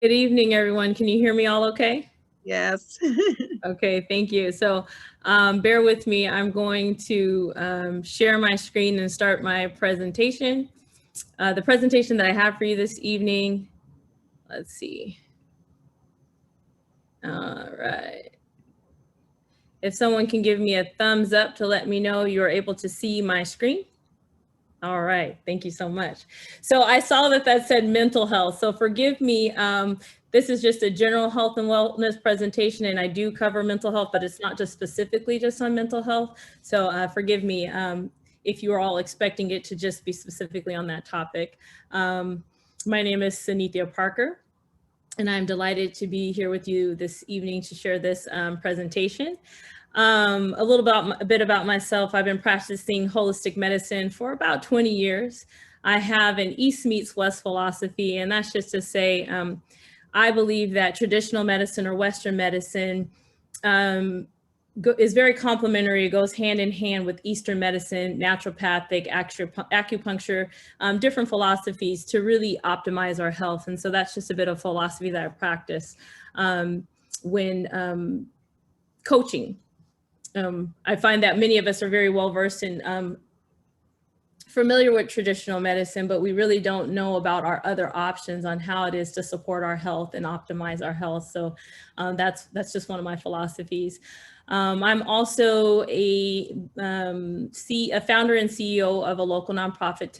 Good evening, everyone. Can you hear me all okay? Yes. Okay, thank you. So bear with me. I'm going to share my screen and start my presentation. The presentation that I have for you this evening, let's see. All right. If someone can give me a thumbs up to let me know you're able to see my screen. All right, thank you so much. So I saw that said mental health. So forgive me. This is just a general health and wellness presentation, and I do cover mental health, but it's not just specifically just on mental health. So forgive me if you are all expecting it to just be specifically on that topic. My name is Sanithia Parker, and I'm delighted to be here with you this evening to share this presentation. A bit about myself. I've been practicing holistic medicine for about 20 years. I have an East meets West philosophy, and that's just to say, I believe that traditional medicine or Western medicine is very complementary. It goes hand in hand with Eastern medicine, naturopathic, acupuncture, different philosophies to really optimize our health. And so that's just a bit of philosophy that I practice when coaching. I find that many of us are very well versed in familiar with traditional medicine, but we really don't know about our other options on how it is to support our health and optimize our health. So that's just one of my philosophies. I'm also a founder and CEO of a local nonprofit,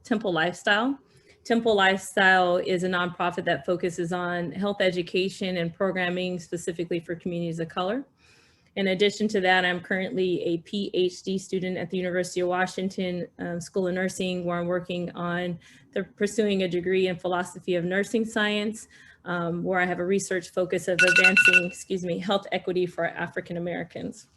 Temple Lifestyle. Temple Lifestyle is a nonprofit that focuses on health education and programming specifically for communities of color. In addition to that, I'm currently a PhD student at the University of Washington School of Nursing, where I'm working on pursuing a degree in philosophy of nursing science, where I have a research focus of advancing, health equity for African Americans.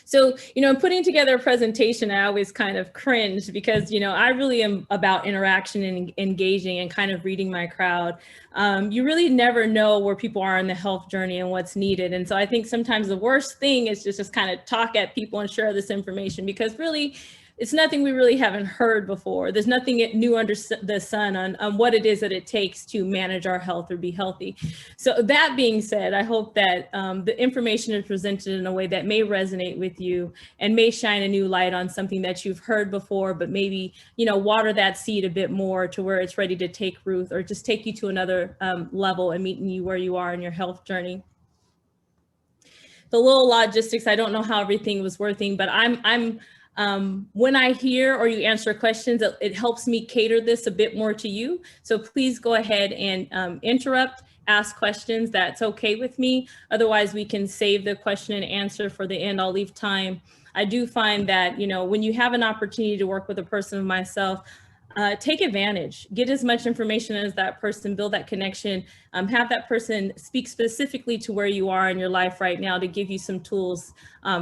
So, putting together a presentation, I always kind of cringe because, I really am about interaction and engaging and kind of reading my crowd. You really never know where people are in the health journey and what's needed. And so I think sometimes the worst thing is just kind of talk at people and share this information because really, it's nothing we really haven't heard before. There's nothing new under the sun on what it is that it takes to manage our health or be healthy. So that being said, I hope that the information is presented in a way that may resonate with you and may shine a new light on something that you've heard before, but maybe, water that seed a bit more to where it's ready to take root or just take you to another level and meeting you where you are in your health journey. The little logistics, I don't know how everything was working, but when I hear or you answer questions, it helps me cater this a bit more to you. So please go ahead and interrupt, ask questions. That's okay with me. Otherwise, we can save the question and answer for the end. I'll leave time. I do find that, when you have an opportunity to work with a person of myself, take advantage, get as much information as that person, build that connection, have that person speak specifically to where you are in your life right now to give you some tools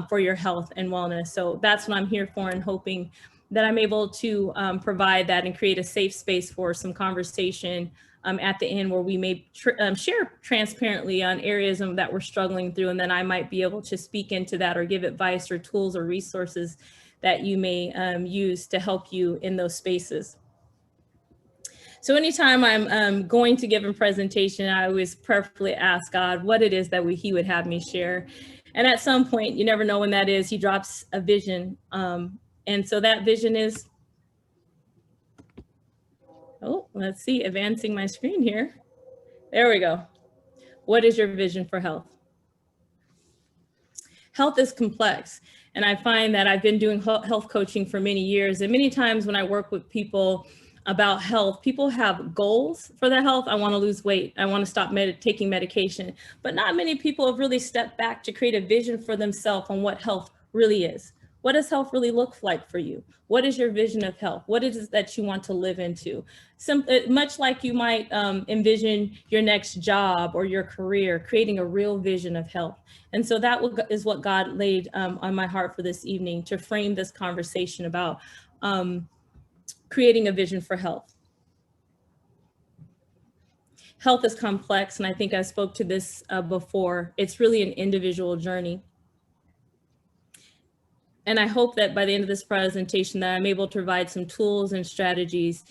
for your health and wellness. So that's what I'm here for, and hoping that I'm able to provide that and create a safe space for some conversation at the end where we may share transparently on areas that we're struggling through, and then I might be able to speak into that or give advice or tools or resources that you may use to help you in those spaces. So anytime I'm going to give a presentation, I always prayerfully ask God what it is that He would have me share. And at some point, you never know when that is, He drops a vision. And so that vision is, let's see, advancing my screen here. There we go. What is your vision for health? Health is complex. And I find that I've been doing health coaching for many years. And many times when I work with people about health, people have goals for their health. I want to lose weight. I want to stop taking medication. But not many people have really stepped back to create a vision for themselves on what health really is. What does health really look like for you? What is your vision of health? What is it that you want to live into? Much like you might envision your next job or your career, creating a real vision of health. And so that is what God laid on my heart for this evening, to frame this conversation about creating a vision for health. Health is complex, and I think I spoke to this before. It's really an individual journey. And I hope that by the end of this presentation that I'm able to provide some tools and strategies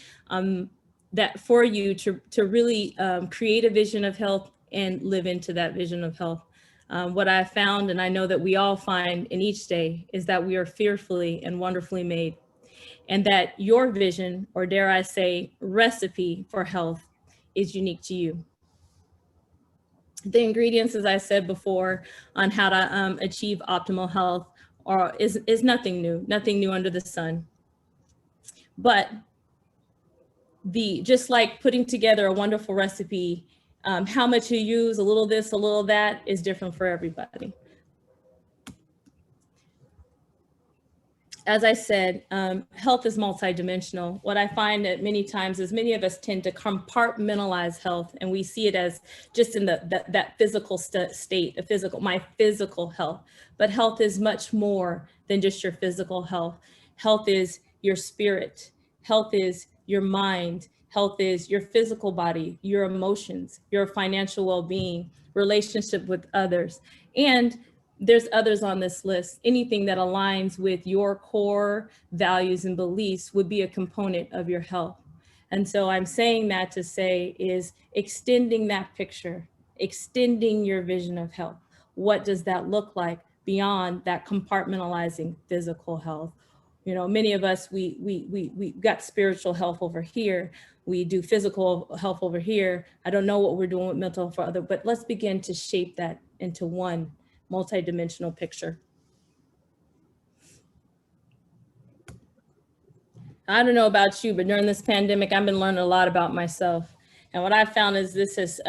that for you to really create a vision of health and live into that vision of health. What I found, and I know that we all find in each day, is that we are fearfully and wonderfully made, and that your vision, or dare I say, recipe for health is unique to you. The ingredients, as I said before, on how to achieve optimal health is nothing new under the sun. But just like putting together a wonderful recipe, how much you use, a little this, a little that, is different for everybody. As I said, health is multidimensional. What I find that many times is many of us tend to compartmentalize health, and we see it as just in that physical state, my physical health. But health is much more than just your physical health. Health is your spirit. Health is your mind. Health is your physical body, your emotions, your financial well-being, relationship with others. And there's others on this list. Anything that aligns with your core values and beliefs would be a component of your health. And so I'm saying that to say is extending that picture, extending your vision of health. What does that look like beyond that compartmentalizing physical health? You know, many of us, we got spiritual health over here. We do physical health over here. I don't know what we're doing with mental health for other, but let's begin to shape that into one multidimensional picture. I don't know about you, but during this pandemic, I've been learning a lot about myself. And what I found is this is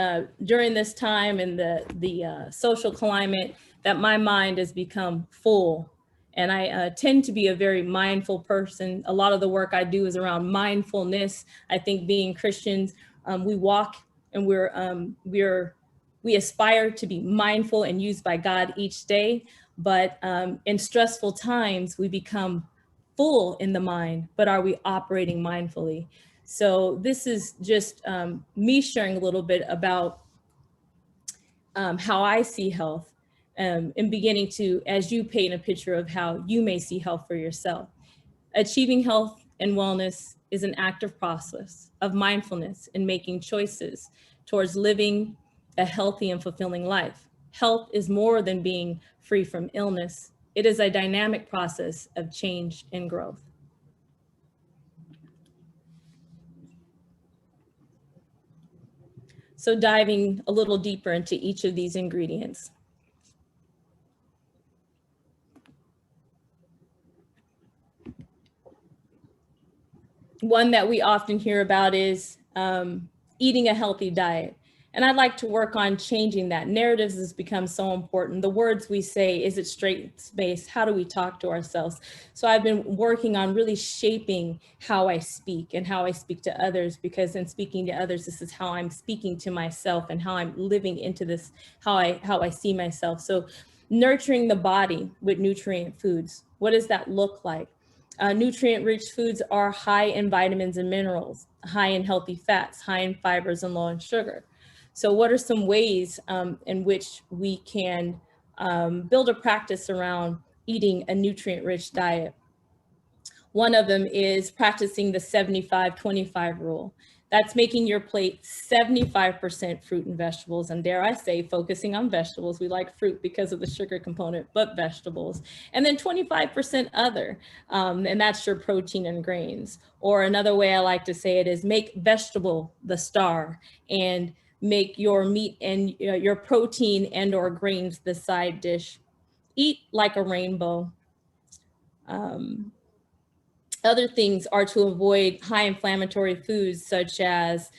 during this time in the social climate, that my mind has become full. And I tend to be a very mindful person. A lot of the work I do is around mindfulness. I think being Christians, we walk and we aspire to be mindful and used by God each day, but in stressful times, we become full in the mind, but are we operating mindfully? So this is just me sharing a little bit about how I see health and beginning to, as you paint a picture of how you may see health for yourself. Achieving health and wellness is an active process of mindfulness and making choices towards living a healthy and fulfilling life. Health is more than being free from illness. It is a dynamic process of change and growth. So diving a little deeper into each of these ingredients. One that we often hear about is eating a healthy diet. And I'd like to work on changing that. Narratives has become so important. The words we say, is it straight space? How do we talk to ourselves? So I've been working on really shaping how I speak and how I speak to others, because in speaking to others, this is how I'm speaking to myself and how I'm living into this, how I see myself. So nurturing the body with nutrient foods. What does that look like? Nutrient-rich foods are high in vitamins and minerals, high in healthy fats, high in fibers, and low in sugar. So what are some ways in which we can build a practice around eating a nutrient-rich diet? One of them is practicing the 75-25 rule. That's making your plate 75% fruit and vegetables, and dare I say, focusing on vegetables. We like fruit because of the sugar component, but vegetables. And then 25% other, and that's your protein and grains. Or another way I like to say it is make vegetable the star, and make your meat and your protein and or grains the side dish. Eat like a rainbow. Other things are to avoid high inflammatory foods such as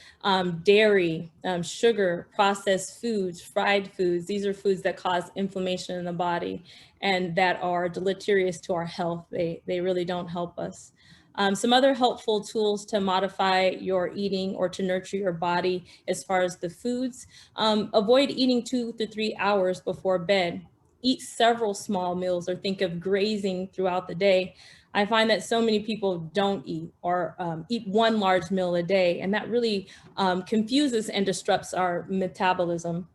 dairy, sugar, processed foods, fried foods. These are foods that cause inflammation in the body and that are deleterious to our health. They really don't help us. Some other helpful tools to modify your eating or to nurture your body as far as the foods. Avoid eating 2 to 3 hours before bed. Eat several small meals or think of grazing throughout the day. I find that so many people don't eat or eat one large meal a day, and that really confuses and disrupts our metabolism.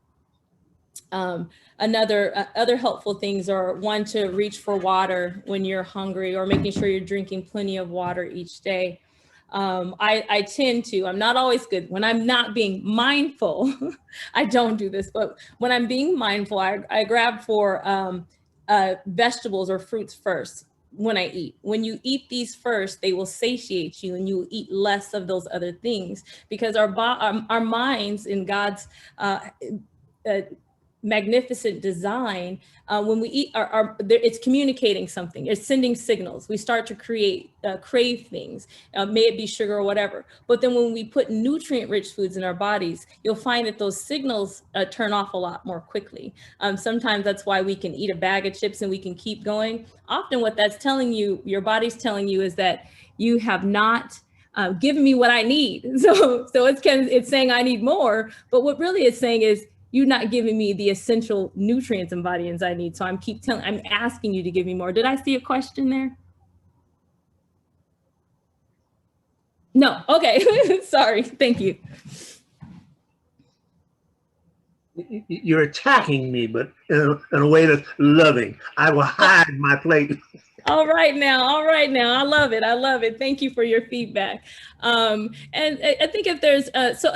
Other helpful things are, one, to reach for water when you're hungry, or making sure you're drinking plenty of water each day. I tend to, I'm not always good when I'm not being mindful. I don't do this, but when I'm being mindful, I grab for vegetables or fruits first when I eat. When you eat these first, they will satiate you and you will eat less of those other things, because our minds in God's uh, magnificent design, when we eat it's communicating something, it's sending signals. We start to crave things, may it be sugar or whatever. But then when we put nutrient rich foods in our bodies, you'll find that those signals turn off a lot more quickly. Sometimes that's why we can eat a bag of chips and we can keep going. Often what that's telling you, your body's telling you, is that you have not given me what I need. So it's saying I need more, but what really it's saying is, you're not giving me the essential nutrients and vitamins I need. So I'm asking you to give me more. Did I see a question there? No. Okay. Sorry. Thank you. You're attacking me, but in a way that's loving. I will hide my plate. All right now. I love it. Thank you for your feedback. And I think if there's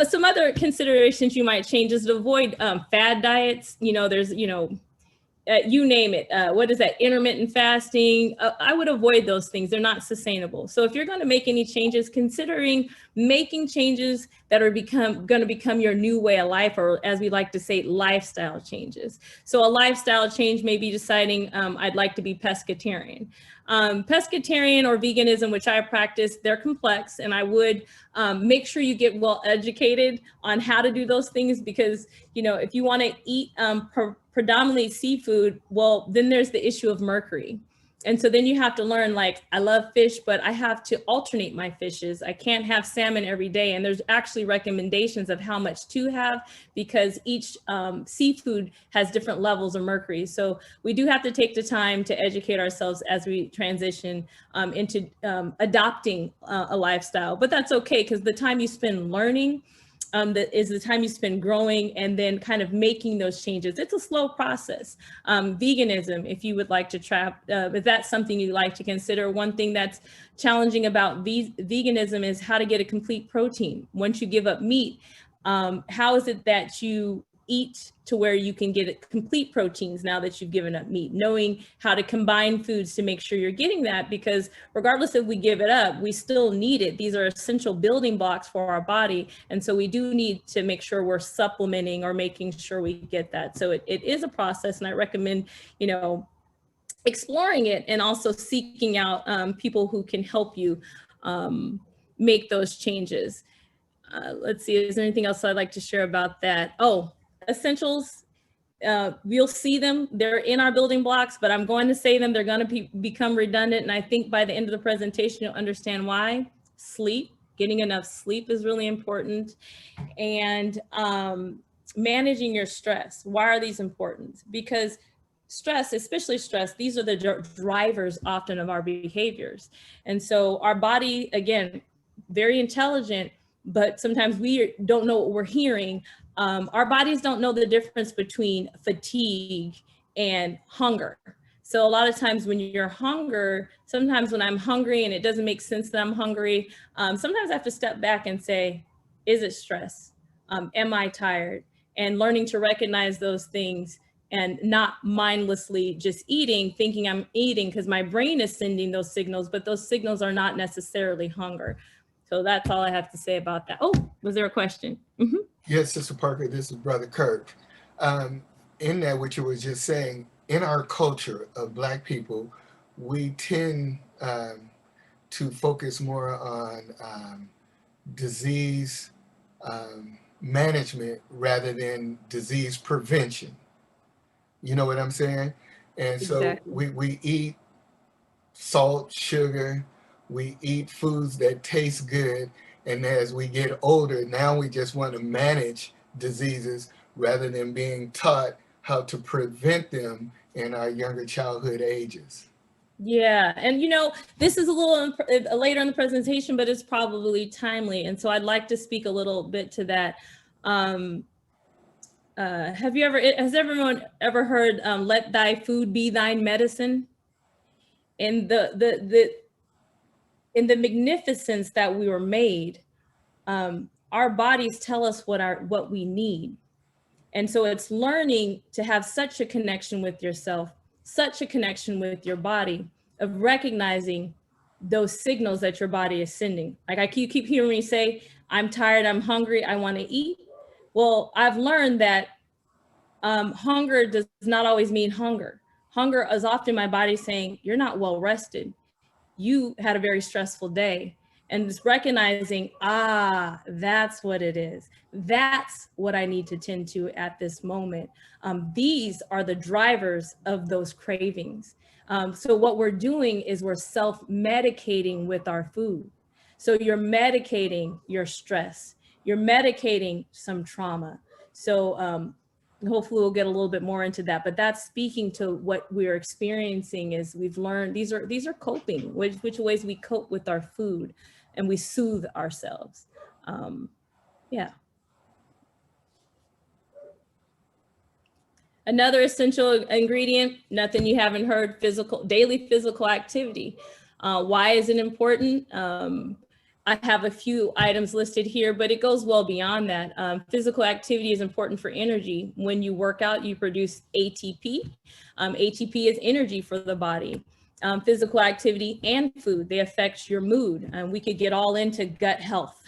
some other considerations you might change is to avoid fad diets. There's, you name it. What is that? Intermittent fasting. I would avoid those things. They're not sustainable. So if you're going to make any changes, considering making changes that are going to become your new way of life, or as we like to say, lifestyle changes. So a lifestyle change may be deciding I'd like to be pescatarian. Pescatarian or veganism, which I practice, they're complex, and I would make sure you get well educated on how to do those things, because if you want to eat predominantly seafood, well, then there's the issue of mercury. And so then you have to learn, like, I love fish, but I have to alternate my fishes. I can't have salmon every day. And there's actually recommendations of how much to have, because each seafood has different levels of mercury. So we do have to take the time to educate ourselves as we transition into adopting a lifestyle. But that's okay, because the time you spend learning that is the time you spend growing and then kind of making those changes. It's a slow process. Veganism, if you would like to if that's something you'd like to consider, one thing that's challenging about veganism is how to get a complete protein. Once you give up meat, how is it that you eat to where you can get complete proteins now that you've given up meat? Knowing how to combine foods to make sure you're getting that, because regardless if we give it up, we still need it. These are essential building blocks for our body. And so we do need to make sure we're supplementing or making sure we get that. So it is a process, and I recommend, exploring it and also seeking out people who can help you make those changes. Let's see, is there anything else I'd like to share about that? Oh, essentials, we'll see them. They're in our building blocks, but I'm going to say them. They're going to become redundant. And I think by the end of the presentation, you'll understand why. Sleep, getting enough sleep is really important. And managing your stress. Why are these important? Because stress, especially stress, these are the drivers often of our behaviors. And so our body, again, very intelligent, but sometimes we don't know what we're hearing. Our bodies don't know the difference between fatigue and hunger. So a lot of times when you're sometimes when I'm hungry and it doesn't make sense that I'm hungry, sometimes I have to step back and say, is it stress? Am I tired? And learning to recognize those things and not mindlessly just eating, thinking I'm eating because my brain is sending those signals, but those signals are not necessarily hunger. So that's all I have to say about that. Oh, was there a question? Mm-hmm. Yes, Sister Parker, this is Brother Kirk. In that, what you were just saying, in our culture of Black people, we tend to focus more on disease management rather than disease prevention. You know what I'm saying? And Exactly. So we eat salt, sugar, we eat foods that taste good. And as we get older, now we just want to manage diseases rather than being taught how to prevent them in our younger childhood ages. Yeah, and this is a little later in the presentation, but it's probably timely. And so I'd like to speak a little bit to that. Has everyone ever heard, let thy food be thine medicine? And in the magnificence that we were made, our bodies tell us what we need. And so it's learning to have such a connection with yourself, such a connection with your body, of recognizing those signals that your body is sending. Like you keep hearing me say, I'm tired, I'm hungry, I want to eat. Well, I've learned that hunger does not always mean hunger. Hunger is often my body saying, you're not well rested. You had a very stressful day. And it's recognizing, that's what it is. That's what I need to tend to at this moment. These are the drivers of those cravings. So what we're doing is we're self-medicating with our food. So you're medicating your stress. You're medicating some trauma. So hopefully we'll get a little bit more into that, but that's speaking to what we're experiencing. Is we've learned these are coping, which ways we cope with our food and we soothe ourselves. Yeah. Another essential ingredient, nothing you haven't heard, daily physical activity. Why is it important? I have a few items listed here, but it goes well beyond that. Physical activity is important for energy. When you work out, you produce ATP. ATP is energy for the body. Physical activity and food, they affect your mood. We could get all into gut health.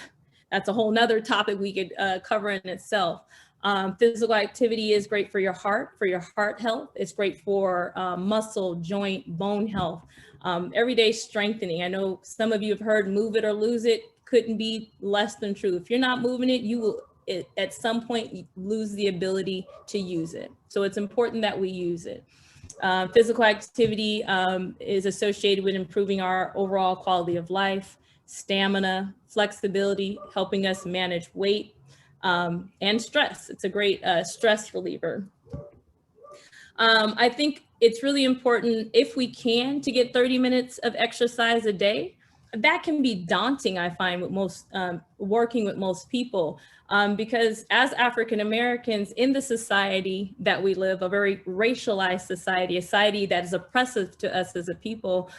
That's a whole nother topic we could cover in itself. Physical activity is great for your heart health. It's great for muscle, joint, bone health. Everyday strengthening. I know some of you have heard move it or lose it. Couldn't be less than true. If you're not moving it, you will at some point lose the ability to use it. So it's important that we use it. Physical activity is associated with improving our overall quality of life, stamina, flexibility, helping us manage weight, and stress. It's a great stress reliever. I think it's really important, if we can, to get 30 minutes of exercise a day. That can be daunting, I find, with most working with most people, because as African Americans in the society that we live, a very racialized society, a society that is oppressive to us as a people,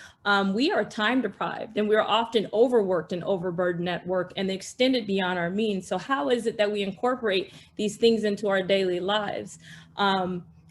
we are time deprived and we're often overworked and overburdened at work and extended beyond our means. So how is it that we incorporate these things into our daily lives?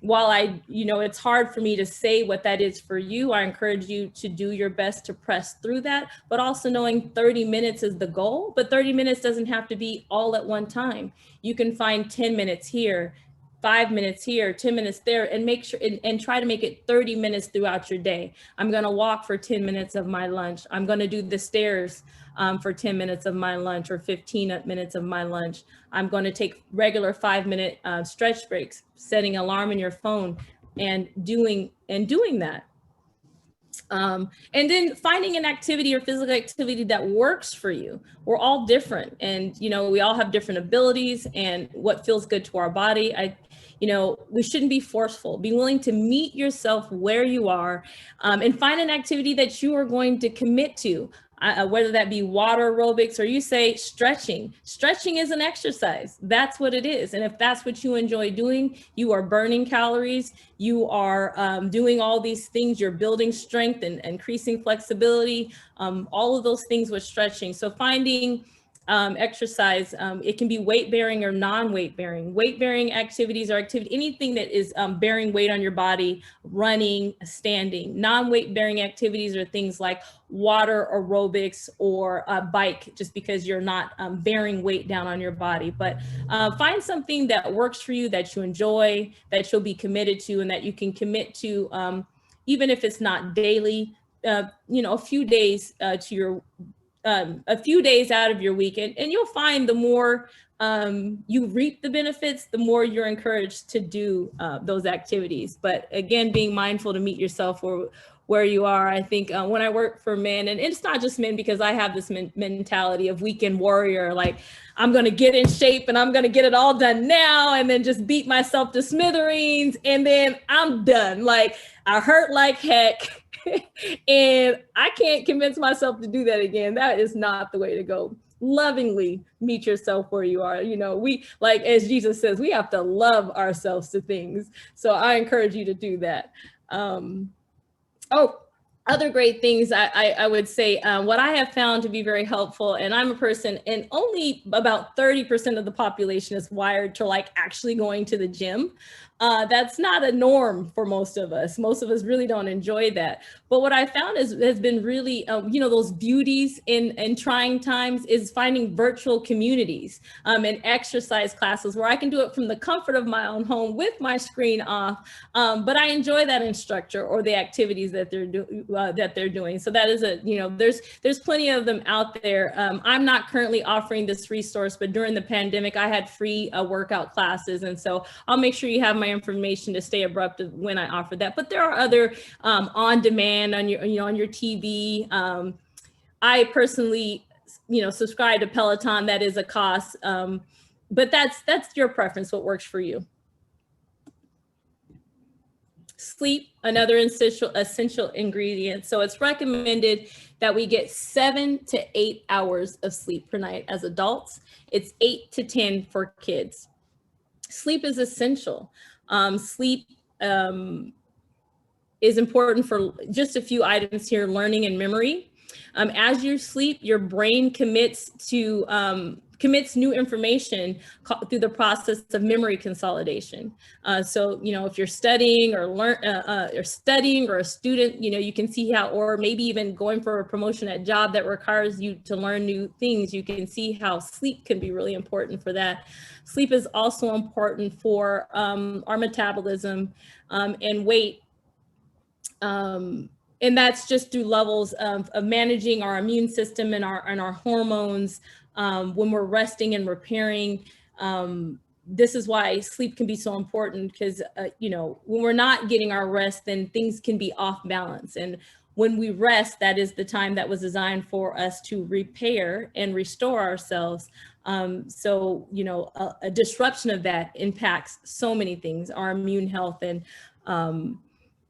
While it's hard for me to say what that is for you, I encourage you to do your best to press through that, but also knowing 30 minutes is the goal, but 30 minutes doesn't have to be all at one time. You can find 10 minutes here, 5 minutes here, 10 minutes there, and make sure and try to make it 30 minutes throughout your day. I'm going to walk for 10 minutes of my lunch. I'm going to do the stairs for 10 minutes of my lunch or 15 minutes of my lunch. I'm going to take regular 5-minute stretch breaks, setting an alarm in your phone and doing that. And then finding an activity or physical activity that works for you. We're all different, and we all have different abilities and what feels good to our body. We shouldn't be forceful. Be willing to meet yourself where you are, and find an activity that you are going to commit to. Whether that be water aerobics or you say stretching. Stretching is an exercise. That's what it is. And if that's what you enjoy doing, you are burning calories, you are doing all these things, you're building strength and increasing flexibility, all of those things with stretching. So finding exercise, it can be weight bearing or non-weight bearing. Weight bearing activities or anything that is bearing weight on your body, running, standing. Non-weight bearing activities are things like water aerobics or a bike, just because you're not bearing weight down on your body. But find something that works for you, that you enjoy, that you'll be committed to, and that you can commit to, even if it's not daily, a few days to your a few days out of your week, and you'll find the more you reap the benefits, the more you're encouraged to do those activities. But again, being mindful to meet yourself where you are. I think when I work for men, and it's not just men, because I have this mentality of weekend warrior, like I'm going to get in shape and I'm going to get it all done now and then just beat myself to smithereens and then I'm done. Like I hurt like heck. And I can't convince myself to do that again. That is not the way to go. Lovingly meet yourself where you are. We, like, as Jesus says, we have to love ourselves to things. So I encourage you to do that. other great things I would say, what I have found to be very helpful, and I'm a person, and only about 30% of the population is wired to like actually going to the gym. That's not a norm for most of us. Most of us really don't enjoy that. But what I found has been really, those beauties in trying times is finding virtual communities and exercise classes where I can do it from the comfort of my own home with my screen off. But I enjoy that instructor or the activities that they're doing. So that is there's plenty of them out there. I'm not currently offering this resource, but during the pandemic, I had free workout classes. And so I'll make sure you have my information to stay abrupt of when I offer that. But there are other on demand on your TV. I personally, subscribe to Peloton. That is a cost, but that's your preference. What works for you? Sleep, another essential ingredient. So it's recommended that we get 7 to 8 hours of sleep per night as adults. It's 8 to 10 for kids. Sleep is essential. Sleep is important for just a few items here: learning and memory. As you sleep, your brain commits new information through the process of memory consolidation. So, if you're studying or studying or a student, you can see how, or maybe even going for a promotion at job that requires you to learn new things, you can see how sleep can be really important for that. Sleep is also important for our metabolism and weight. And that's just through levels of managing our immune system and our hormones when we're resting and repairing. This is why sleep can be so important, because when we're not getting our rest, then things can be off balance. And when we rest, that is the time that was designed for us to repair and restore ourselves. So a disruption of that impacts so many things, our immune health, and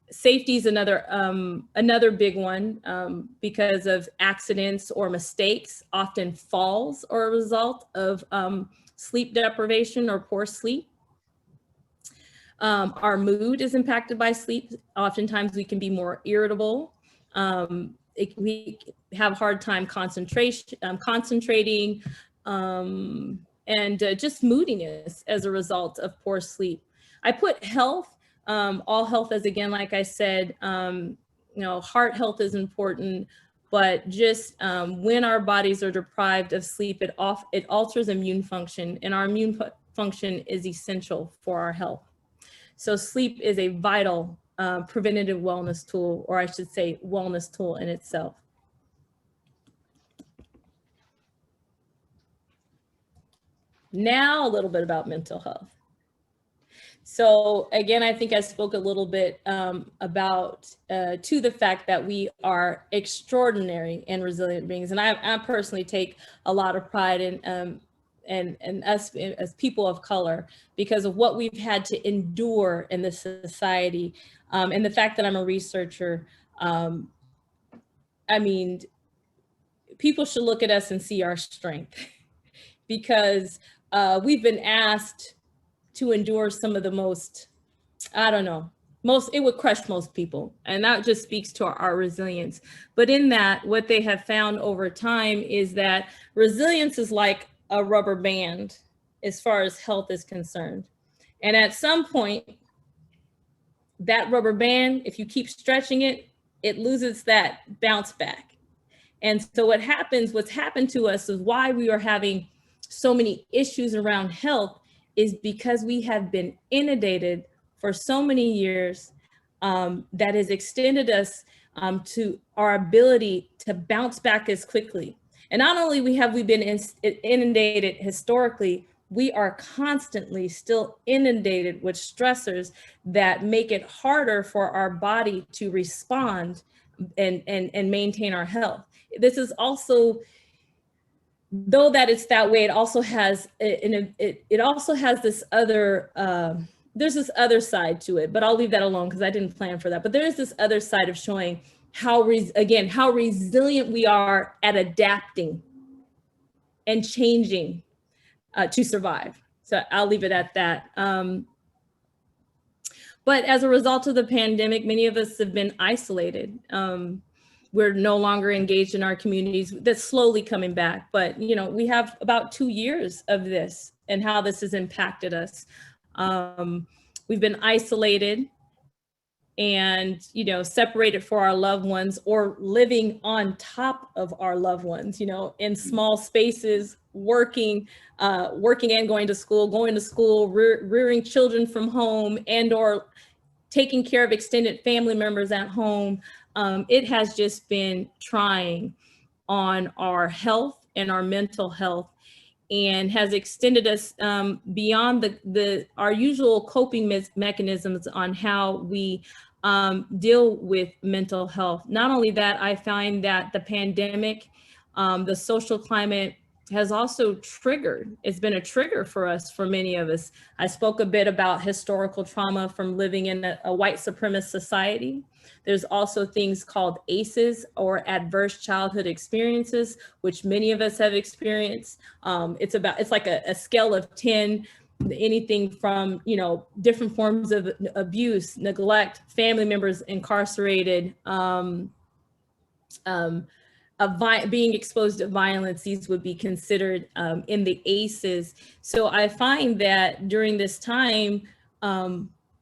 safety is another big one, because of accidents or mistakes. Often falls are a result of sleep deprivation or poor sleep. Our mood is impacted by sleep. Oftentimes we can be more irritable. We have a hard time concentrating, and just moodiness as a result of poor sleep. I put health, all health, as again, like I said, heart health is important, but just when our bodies are deprived of sleep, it alters immune function, and our immune function is essential for our health. So sleep is a vital preventative wellness tool, or I should say wellness tool in itself. Now a little bit about mental health. So again, I think I spoke a little bit about to the fact that we are extraordinary and resilient beings, and I personally take a lot of pride in and us as people of color, because of what we've had to endure in this society, and the fact that I'm a researcher. I mean, people should look at us and see our strength, because we've been asked to endure some of the most, it would crush most people. And that just speaks to our resilience. But in that, what they have found over time is that resilience is like a rubber band as far as health is concerned. And at some point, that rubber band, if you keep stretching it, it loses that bounce back. And so what's happened to us is why we are having so many issues around health, is because we have been inundated for so many years, that has extended us to our ability to bounce back as quickly. And not only have we been inundated historically, we are constantly still inundated with stressors that make it harder for our body to respond and maintain our health. This is also, though that it's that way, it also has this other, there's this other side to it, but I'll leave that alone because I didn't plan for that. But there's this other side of showing how resilient we are at adapting and changing to survive. So I'll leave it at that. But as a result of the pandemic, many of us have been isolated. we're no longer engaged in our communities. That's slowly coming back. But, you know, we have about 2 years of this and how this has impacted us. We've been isolated and, you know, separated for our loved ones, or living on top of our loved ones, you know, in small spaces, working and going to school, rearing children from home, and or taking care of extended family members at home. It has just been trying on our health and our mental health, and has extended us beyond our usual coping mechanisms on how we deal with mental health. Not only that, I find that the pandemic, the social climate has also it's been a trigger for us, for many of us. I spoke a bit about historical trauma from living in a white supremacist society. There's also things called ACEs, or adverse childhood experiences, which many of us have experienced. It's like a scale of 10, anything from, you know, different forms of abuse, neglect, family members incarcerated, being exposed to violence. These would be considered in the ACEs. So I find that during this time,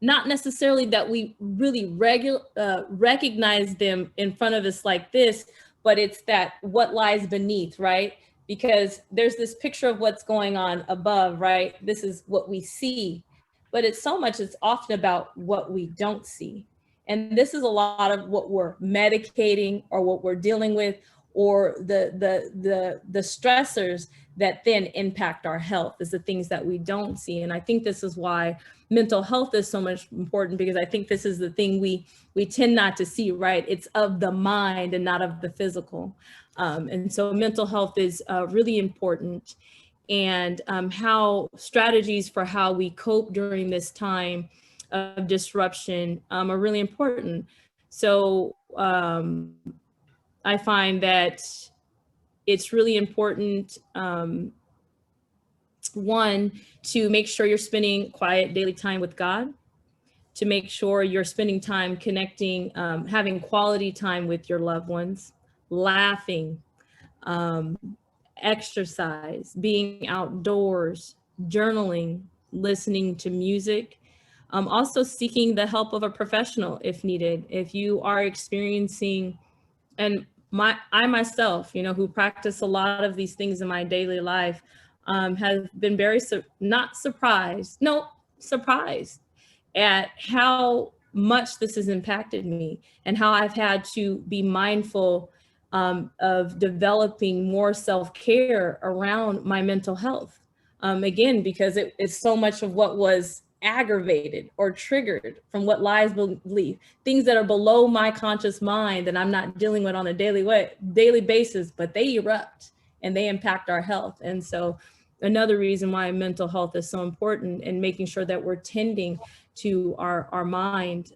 not necessarily that we really recognize them in front of us like this, but it's that what lies beneath, right? Because there's this picture of what's going on above, right? This is what we see, but it's often about what we don't see. And this is a lot of what we're medicating, or what we're dealing with, or the stressors that then impact our health, is the things that we don't see. And I think this is why mental health is so much important, because I think this is the thing we tend not to see, right? It's of the mind and not of the physical. And so mental health is really important, and how strategies for how we cope during this time of disruption are really important. So I find that it's really important, one, to make sure you're spending quiet daily time with God, to make sure you're spending time connecting, having quality time with your loved ones, laughing, exercise, being outdoors, journaling, listening to music, also seeking the help of a professional if needed. If you are experiencing, and I myself, you know, who practice a lot of these things in my daily life, have been very surprised at how much this has impacted me, and how I've had to be mindful of developing more self-care around my mental health. Again, because it's so much of what was aggravated or triggered from what lies beneath, things that are below my conscious mind that I'm not dealing with on a daily basis, but they erupt and they impact our health. And so another reason why mental health is so important, and making sure that we're tending to our mind.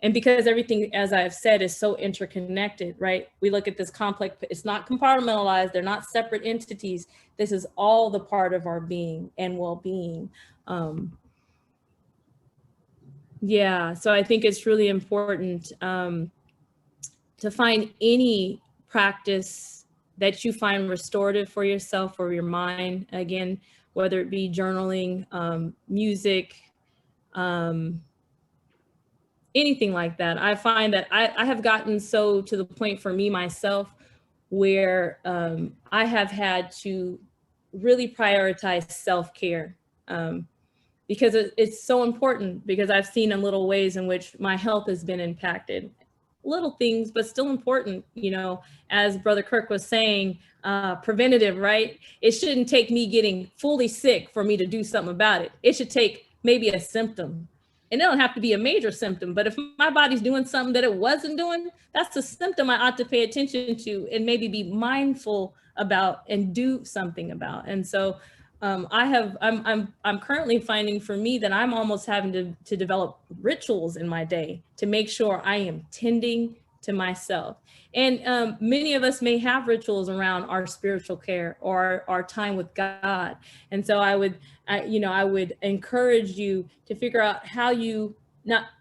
And because everything, as I've said, is so interconnected, right? We look at this complex, it's not compartmentalized, they're not separate entities. This is all the part of our being and well-being. Yeah, so I think it's really important to find any practice that you find restorative for yourself or your mind. Again, whether it be journaling, music, anything like that. I find that I have gotten so to the point for me myself where I have had to really prioritize self-care. Because it's so important, because I've seen in little ways in which my health has been impacted. Little things, but still important, you know, as Brother Kirk was saying, preventative, right? It shouldn't take me getting fully sick for me to do something about it. It should take maybe a symptom. And it don't have to be a major symptom, but if my body's doing something that it wasn't doing, that's a symptom I ought to pay attention to and maybe be mindful about and do something about. And so I'm currently finding for me that I'm almost having to develop rituals in my day to make sure I am tending to myself. And many of us may have rituals around our spiritual care or our time with God. And so I would encourage you to figure out how you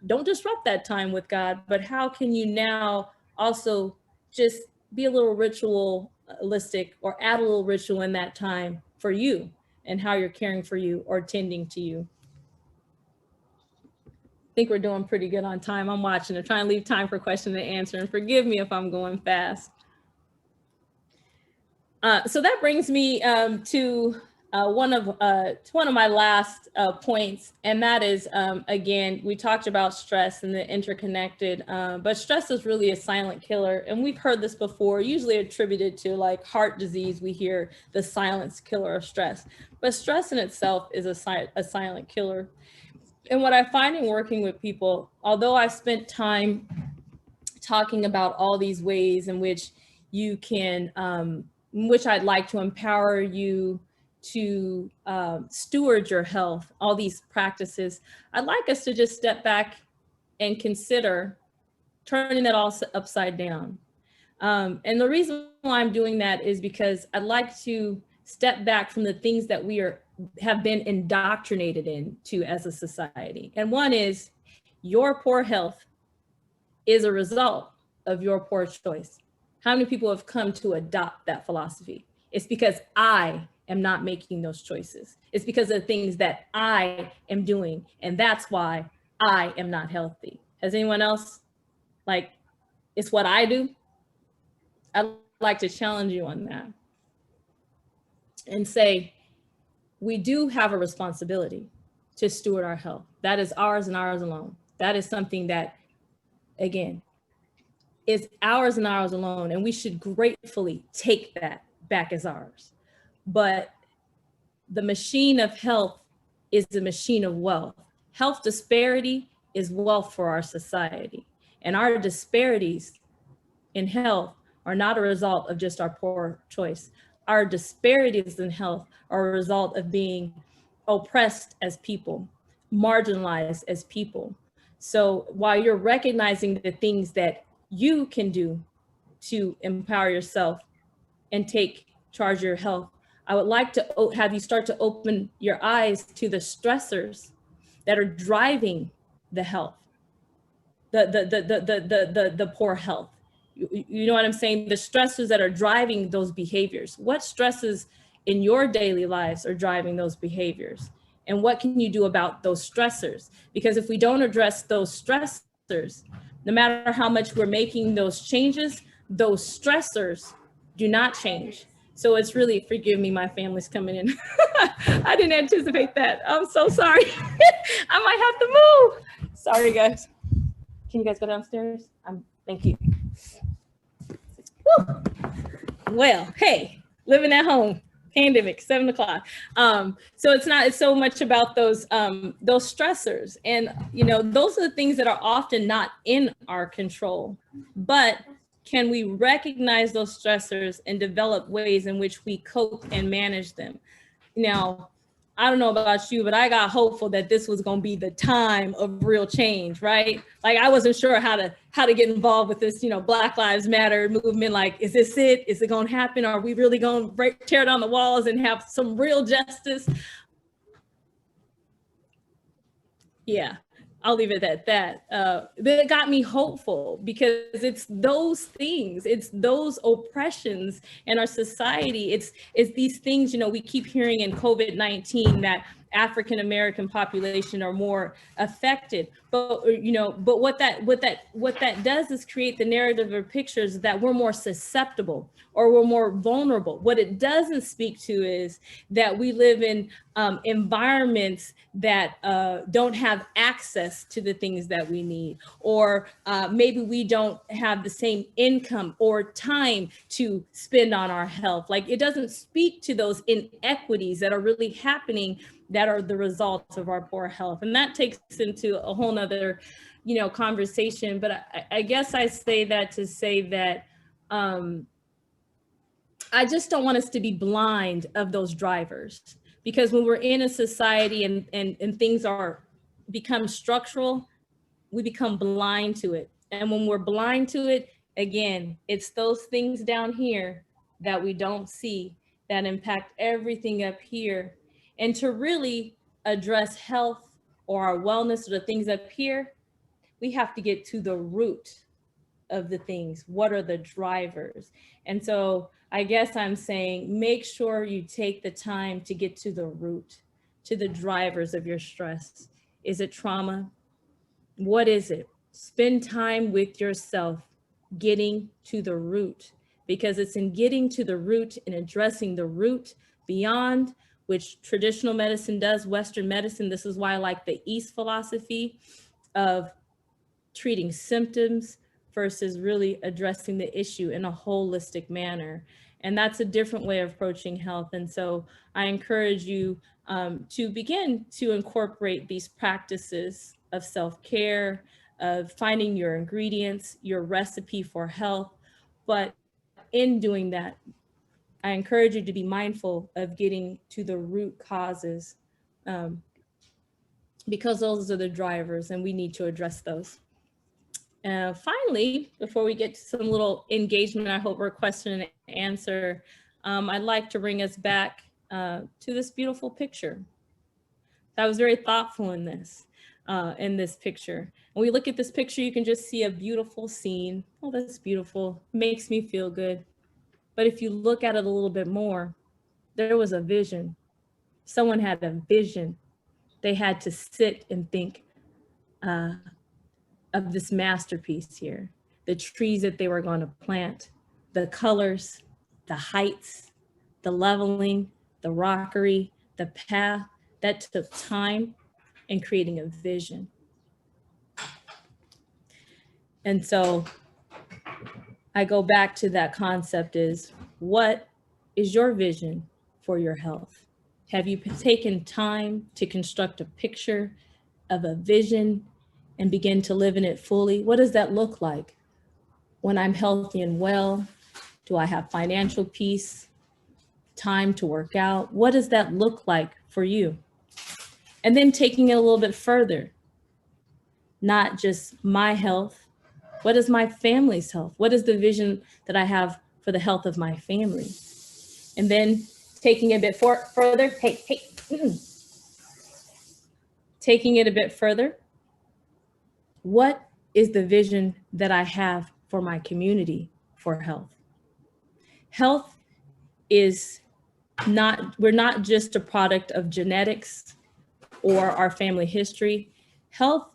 don't disrupt that time with God, but how can you now also just be a little ritualistic or add a little ritual in that time for you and how you're caring for you or tending to you. I think we're doing pretty good on time. I'm watching and trying to leave time for question and answer, and forgive me if I'm going fast. So that brings me to one of my last points, and that is, again, we talked about stress and the interconnected, but stress is really a silent killer. And we've heard this before, usually attributed to like heart disease. We hear the silent killer of stress, but stress in itself is a silent killer. And what I find in working with people, although I spent time talking about all these ways in which you can, which I'd like to empower you to steward your health, all these practices, I'd like us to just step back and consider turning that all upside down. And the reason why I'm doing that is because I'd like to step back from the things that we have been indoctrinated into as a society. And one is your poor health is a result of your poor choice. How many people have come to adopt that philosophy? It's because I am not making those choices. It's because of the things that I am doing. And that's why I am not healthy. Has anyone else, like, it's what I do? I'd like to challenge you on that and say, we do have a responsibility to steward our health. That is ours and ours alone. That is something that, again, is ours and ours alone, and we should gratefully take that back as ours. But the machine of health is the machine of wealth. Health disparity is wealth for our society, and our disparities in health are not a result of just our poor choice. Our disparities in health are a result of being oppressed as people, marginalized as people. So while you're recognizing the things that you can do to empower yourself and take charge of your health, I would like to have you start to open your eyes to the stressors that are driving the health, the poor health. You know what I'm saying? The stressors that are driving those behaviors. What stresses in your daily lives are driving those behaviors? And what can you do about those stressors? Because if we don't address those stressors, no matter how much we're making those changes, those stressors do not change. So it's really, forgive me, my family's coming in. I didn't anticipate that. I'm so sorry. I might have to move. Sorry, guys. Can you guys go downstairs? Thank you. Woo. Well, hey, living at home, pandemic, 7 o'clock. So it's so much about those stressors. And, you know, those are the things that are often not in our control, but can we recognize those stressors and develop ways in which we cope and manage them? Now, I don't know about you, but I got hopeful that this was going to be the time of real change, right? Like I wasn't sure how to get involved with this, you know, Black Lives Matter movement. Like, is this it? Is it going to happen? Are we really going to tear down the walls and have some real justice? Yeah, I'll leave it at that. But it got me hopeful because it's those things, it's those oppressions in our society. It's these things, you know, we keep hearing in COVID-19 that African-American population are more affected, but you know, but what that does is create the narrative or pictures that we're more susceptible or we're more vulnerable. What it doesn't speak to is that we live in environments that don't have access to the things that we need, or maybe we don't have the same income or time to spend on our health. Like it doesn't speak to those inequities that are really happening that are the results of our poor health. And that takes into a whole nother, you know, conversation. But I guess I say that to say that I just don't want us to be blind of those drivers, because when we're in a society and things become structural, we become blind to it. And when we're blind to it, again, it's those things down here that we don't see that impact everything up here. And to really address health or our wellness or the things up here, we have to get to the root of the things? What are the drivers? And so I guess I'm saying, make sure you take the time to get to the root, to the drivers of your stress. Is it trauma? What is it? Spend time with yourself, getting to the root, because it's in getting to the root and addressing the root beyond, which traditional medicine does, Western medicine. This is why I like the East philosophy of treating symptoms versus really addressing the issue in a holistic manner. And that's a different way of approaching health. And so I encourage you to begin to incorporate these practices of self-care, of finding your ingredients, your recipe for health. But in doing that, I encourage you to be mindful of getting to the root causes, because those are the drivers and we need to address those. Finally, before we get to some little engagement, I hope, or question and answer, I'd like to bring us back to this beautiful picture. I was very thoughtful in this picture. When we look at this picture, you can just see a beautiful scene. Oh, that's beautiful. Makes me feel good. But if you look at it a little bit more, there was a vision. Someone had a vision. They had to sit and think of this masterpiece here, the trees that they were going to plant, the colors, the heights, the leveling, the rockery, the path. That took time in creating a vision. And so I go back to that concept is, what is your vision for your health? Have you taken time to construct a picture of a vision and begin to live in it fully? What does that look like? When I'm healthy and well, do I have financial peace, time to work out? What does that look like for you? And then taking it a little bit further, not just my health, what is my family's health? What is the vision that I have for the health of my family? And then taking it a bit further, taking it a bit further, what is the vision that I have for my community for health? Health is not, we're not just a product of genetics or our family history. Health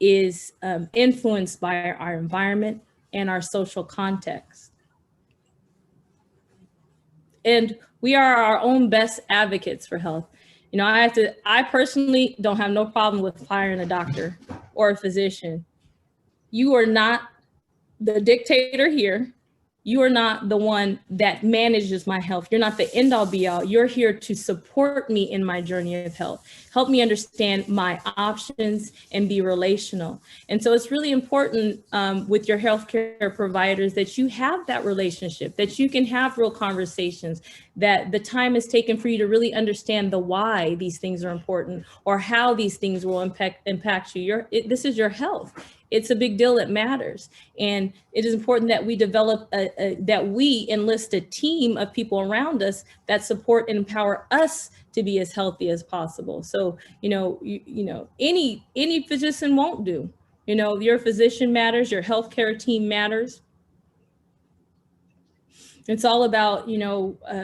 is influenced by our environment and our social context. And we are our own best advocates for health. You know, I personally don't have no problem with firing a doctor or a physician. You are not the dictator here. You are not the one that manages my health. You're not the end all be all. You're here to support me in my journey of health. Help me understand my options and be relational. And so it's really important with your healthcare providers that you have that relationship, that you can have real conversations, that the time is taken for you to really understand the why these things are important or how these things will impact you. This is your health. It's a big deal. It matters. And it is important that we develop, that we enlist a team of people around us that support and empower us to be as healthy as possible. So, any physician won't do. Your physician matters, your healthcare team matters. It's all about,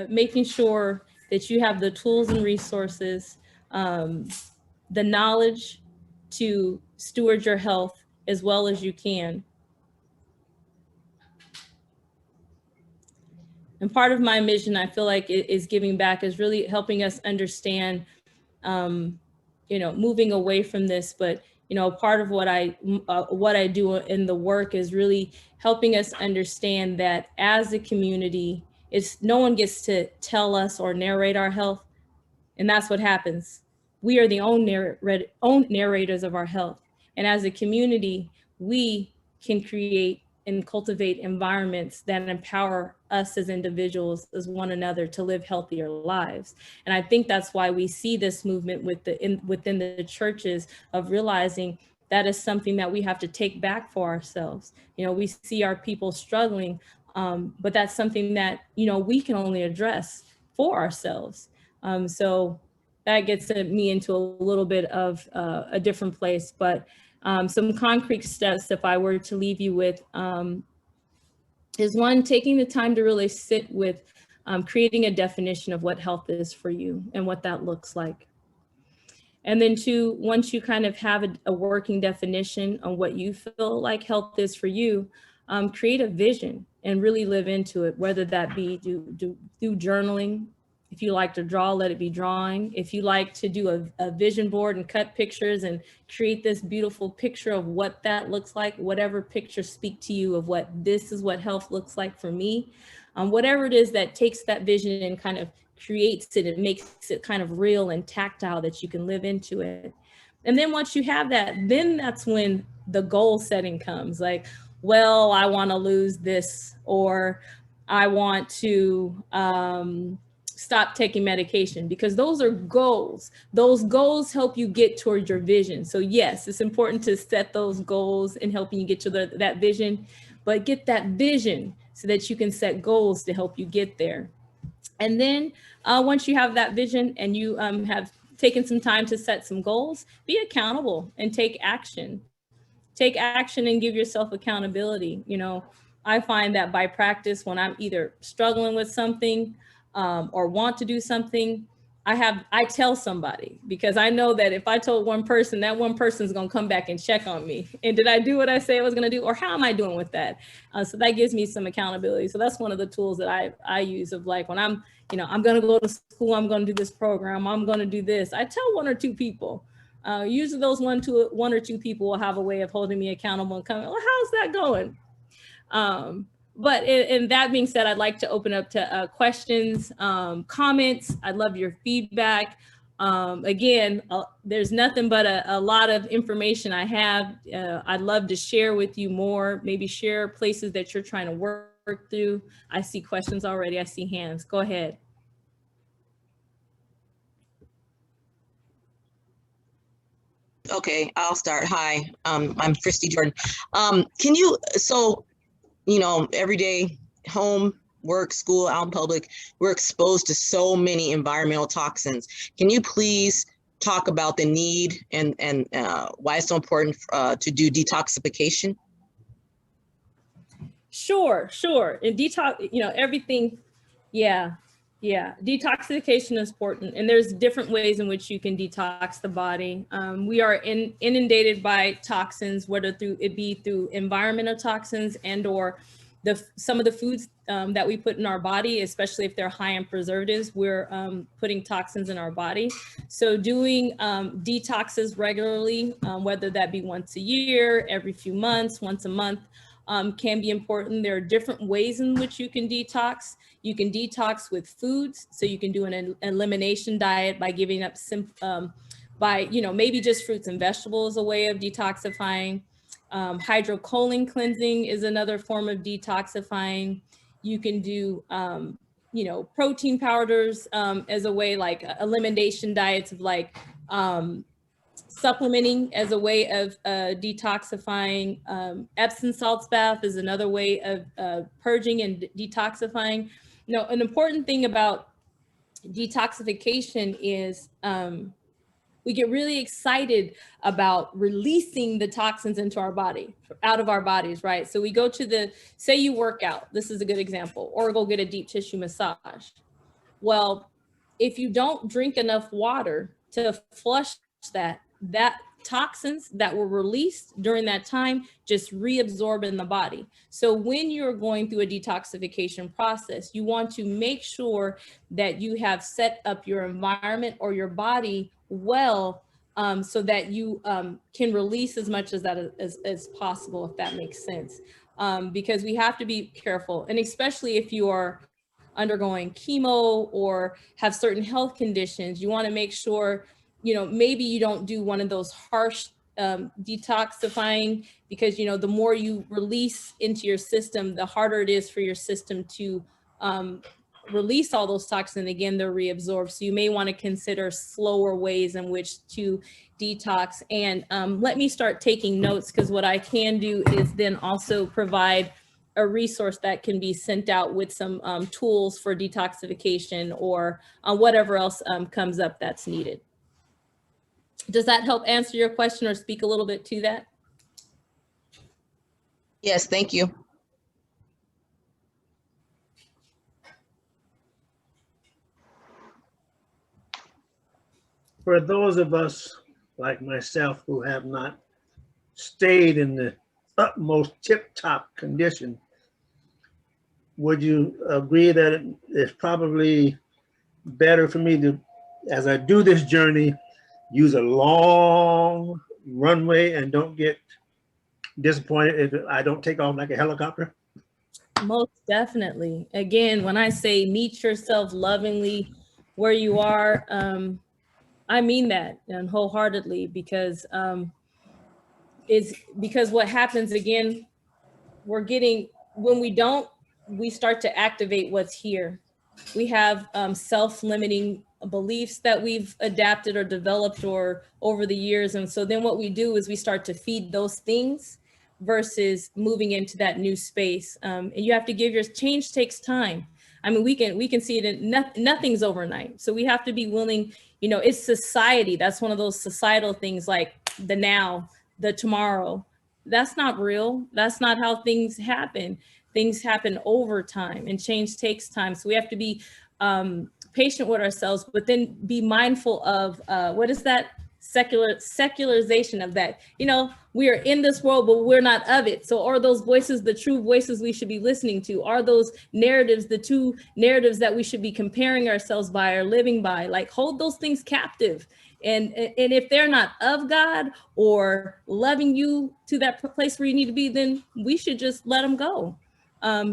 making sure that you have the tools and resources, the knowledge to steward your health as well as you can. And part of my mission, I feel like, is giving back, is really helping us understand, moving away from this. But, part of what I do in the work is really helping us understand that as a community, no one gets to tell us or narrate our health. And that's what happens. We are the own narrators of our health. And as a community, we can create and cultivate environments that empower us as individuals, as one another, to live healthier lives. And I think that's why we see this movement within the churches of realizing that is something that we have to take back for ourselves. We see our people struggling, but that's something that, we can only address for ourselves. So that gets me into a little bit of a different place, but some concrete steps, if I were to leave you with is one, taking the time to really sit with creating a definition of what health is for you and what that looks like. And then two, once you kind of have a working definition on what you feel like health is for you, create a vision and really live into it, whether that be do journaling. If you like to draw, let it be drawing. If you like to do a vision board and cut pictures and create this beautiful picture of what that looks like, whatever picture speak to you of what this is what health looks like for me, whatever it is that takes that vision and kind of creates it, it makes it kind of real and tactile that you can live into it. And then once you have that, then that's when the goal setting comes. Like, well, I want to lose this, or I want to stop taking medication, because those are goals. Those goals help you get towards your vision. So yes, it's important to set those goals and helping you get to that vision, but get that vision so that you can set goals to help you get there. And then once you have that vision and you have taken some time to set some goals, be accountable and take action. Take action and give yourself accountability. You know, I find that by practice, when I'm either struggling with something or want to do something, I tell somebody, because I know that if I told one person, that one person is going to come back and check on me. And did I do what I say I was going to do? Or how am I doing with that? So that gives me some accountability. So that's one of the tools that I use of, like, when I'm going to go to school, I'm going to do this program, I'm going to do this. I tell one or two people. Usually those one or two people will have a way of holding me accountable and coming, well, how's that going? But and that being said, I'd like to open up to questions, comments. I'd love your feedback. Again, there's nothing but a lot of information I have. I'd love to share with you more, maybe share places that you're trying to work through. I see questions already. I see hands. Go ahead. Okay, I'll start. Hi, I'm Christy Jordan. Can you, every day, home, work, school, out in public, we're exposed to so many environmental toxins. Can you please talk about the need and why it's so important to do detoxification? Sure. And detox, everything. Yeah. Detoxification is important. And there's different ways in which you can detox the body. We are inundated by toxins, whether it be through environmental toxins and or some of the foods that we put in our body, especially if they're high in preservatives, we're putting toxins in our body. So doing detoxes regularly, whether that be once a year, every few months, once a month, can be important. There are different ways in which you can detox. You can detox with foods. So you can do an elimination diet by giving up maybe just fruits and vegetables, a way of detoxifying. Hydrocolon cleansing is another form of detoxifying. You can do, protein powders as a way, like elimination diets of supplementing as a way of detoxifying. Epsom salts bath is another way of purging and detoxifying. An important thing about detoxification is we get really excited about releasing the toxins into our body, out of our bodies, right? So we go to say you work out, this is a good example, or go get a deep tissue massage. Well, if you don't drink enough water to flush that toxins that were released during that time just reabsorb in the body. So when you're going through a detoxification process, you want to make sure that you have set up your environment or your body well, so that you can release as much as that as possible, if that makes sense. Because we have to be careful, and especially if you are undergoing chemo or have certain health conditions, you want to make sure, maybe you don't do one of those harsh detoxifying, because, the more you release into your system, the harder it is for your system to release all those toxins. Again, they're reabsorbed. So you may want to consider slower ways in which to detox. And let me start taking notes, because what I can do is then also provide a resource that can be sent out with some tools for detoxification or whatever else comes up that's needed. Does that help answer your question or speak a little bit to that? Yes, thank you. for those of us like myself who have not stayed in the utmost tip-top condition, would you agree that it's probably better for me to, as I do this journey, use a long runway and don't get disappointed if I don't take off like a helicopter? Most definitely. Again, when I say meet yourself lovingly where you are, I mean that and wholeheartedly, because what happens again, when we start to activate what's here. We have self-limiting beliefs that we've adapted or developed or over the years. And so then what we do is we start to feed those things versus moving into that new space. And you have to change takes time. I mean, we can see it in nothing's overnight. So we have to be willing, it's society. That's one of those societal things, like the now, the tomorrow. That's not real. That's not how things happen. Things happen over time, and change takes time. So we have to be patient with ourselves, but then be mindful of what is that secularization of that. We are in this world, but we're not of it. So are those voices the true voices we should be listening to? Are those narratives the two narratives that we should be comparing ourselves by or living by? Like, hold those things captive. And if they're not of God or loving you to that place where you need to be, then we should just let them go.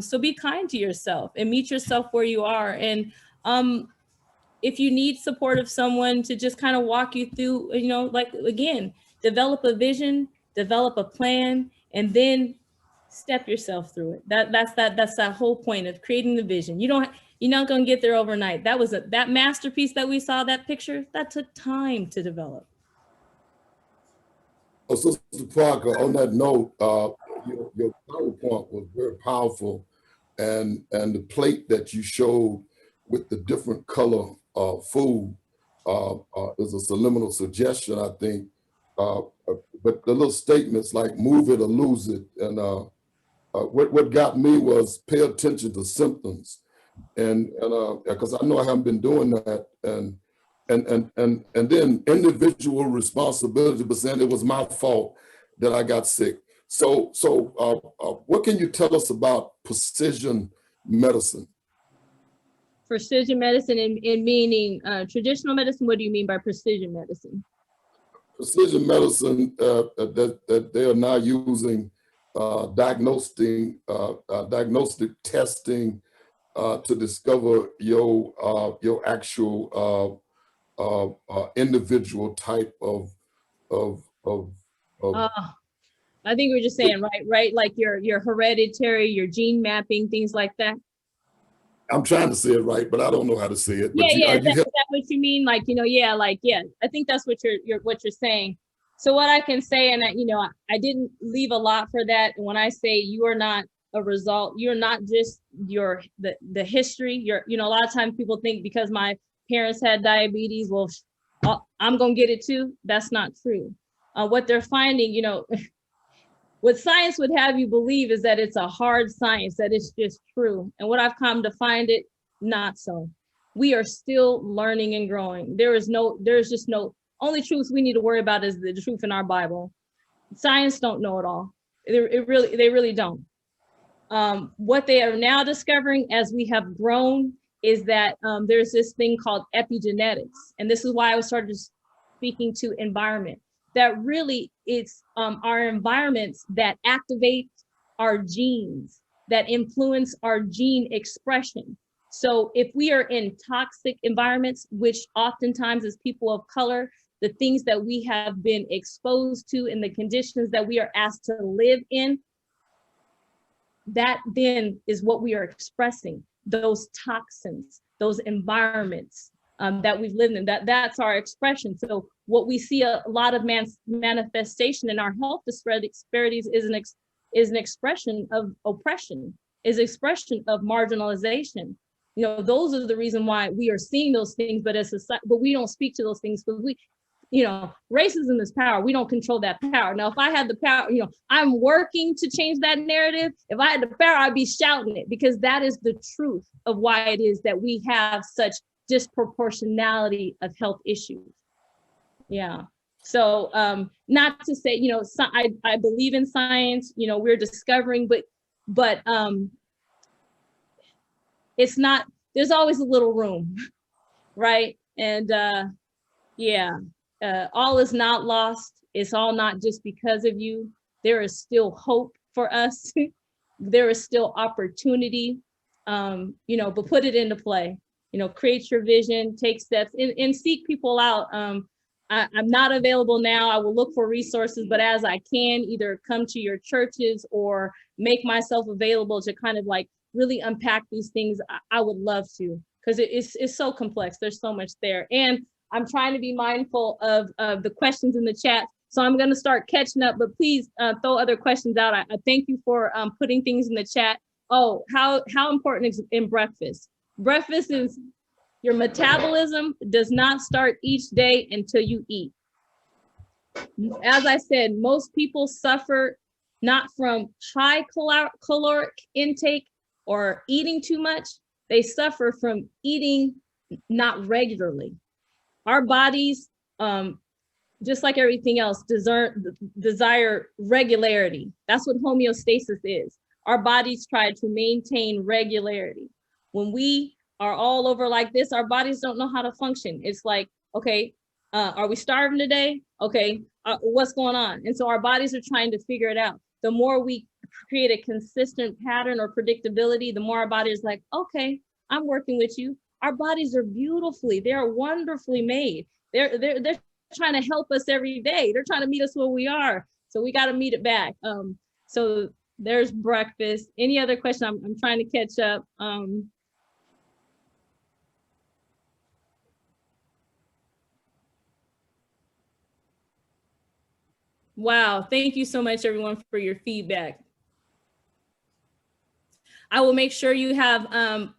So be kind to yourself and meet yourself where you are. And if you need support of someone to just kind of walk you through, like, again, develop a vision, develop a plan, and then step yourself through it. That's that whole point of creating the vision. You're not going to get there overnight. That masterpiece that we saw, that picture, that took time to develop. Oh, Sister Parker, on that note, your PowerPoint was very powerful, and the plate that you showed with the different color food is a subliminal suggestion, I think. But the little statements like "move it or lose it," and what got me was pay attention to symptoms, and because I know I haven't been doing that, and then individual responsibility, but saying it was my fault that I got sick. So what can you tell us about precision medicine? Precision medicine in meaning traditional medicine. What do you mean by precision medicine? Precision medicine that they are now using diagnostic testing to discover your actual individual type of I think we're just saying, right? Like your hereditary, your gene mapping, things like that. I'm trying to say it right, but I don't know how to say it. Is that what you mean? Like, I think that's what you're saying. So what I can say, and I didn't leave a lot for that. And when I say you are not a result, you're not just the history. A lot of times people think because my parents had diabetes, well, I'm gonna get it too. That's not true. What they're finding, what science would have you believe is that it's a hard science, that it's just true. And what I've come to find it, not so. We are still learning and growing. There's just no, only truth we need to worry about is the truth in our Bible. Science don't know it all. They really don't. What they are now discovering as we have grown is that there's this thing called epigenetics. And this is why I started speaking to environment. That really it's our environments that activate our genes, that influence our gene expression. So if we are in toxic environments, which oftentimes as people of color, the things that we have been exposed to and the conditions that we are asked to live in, that then is what we are expressing, those toxins, those environments that we've lived in, that's our expression. So what we see a lot of manifestation in our health disparities is an expression of oppression, is expression of marginalization. Those are the reason why we are seeing those things, but but we don't speak to those things because racism is power. We don't control that power. Now, if I had the power, I'm working to change that narrative. If I had the power, I'd be shouting it, because that is the truth of why it is that we have such disproportionality of health issues. Yeah. So not to say, you know, I believe in science, you know, we're discovering, but it's not, there's always a little room, right? And yeah, all is not lost. It's all not just because of you. There is still hope for us. There is still opportunity, you know, but put it into play, you know, create your vision, take steps, and seek people out. I'm not available now. I will look for resources, but as I can, either come to your churches or make myself available to kind of like really unpack these things. I would love to, because it's so complex. There's so much there. And I'm trying to be mindful of the questions in the chat. So I'm going to start catching up, but please throw other questions out. I thank you for putting things in the chat. Oh, how important is in breakfast? Breakfast is, your metabolism does not start each day until you eat. As I said, most people suffer not from high caloric intake or eating too much. They suffer from eating not regularly. Our bodies, just like everything else, desire regularity. That's what homeostasis is. Our bodies try to maintain regularity. When we are all over like this, our bodies don't know how to function. It's like, okay, are we starving today? Okay, what's going on? And so our bodies are trying to figure it out. The more we create a consistent pattern or predictability, the more our body is like, okay, I'm working with you. Our bodies are beautifully, they're wonderfully made. They're trying to help us every day. They're trying to meet us where we are. So we got to meet it back. So there's breakfast. Any other question? I'm trying to catch up. Wow, thank you so much, everyone, for your feedback. I will make sure you have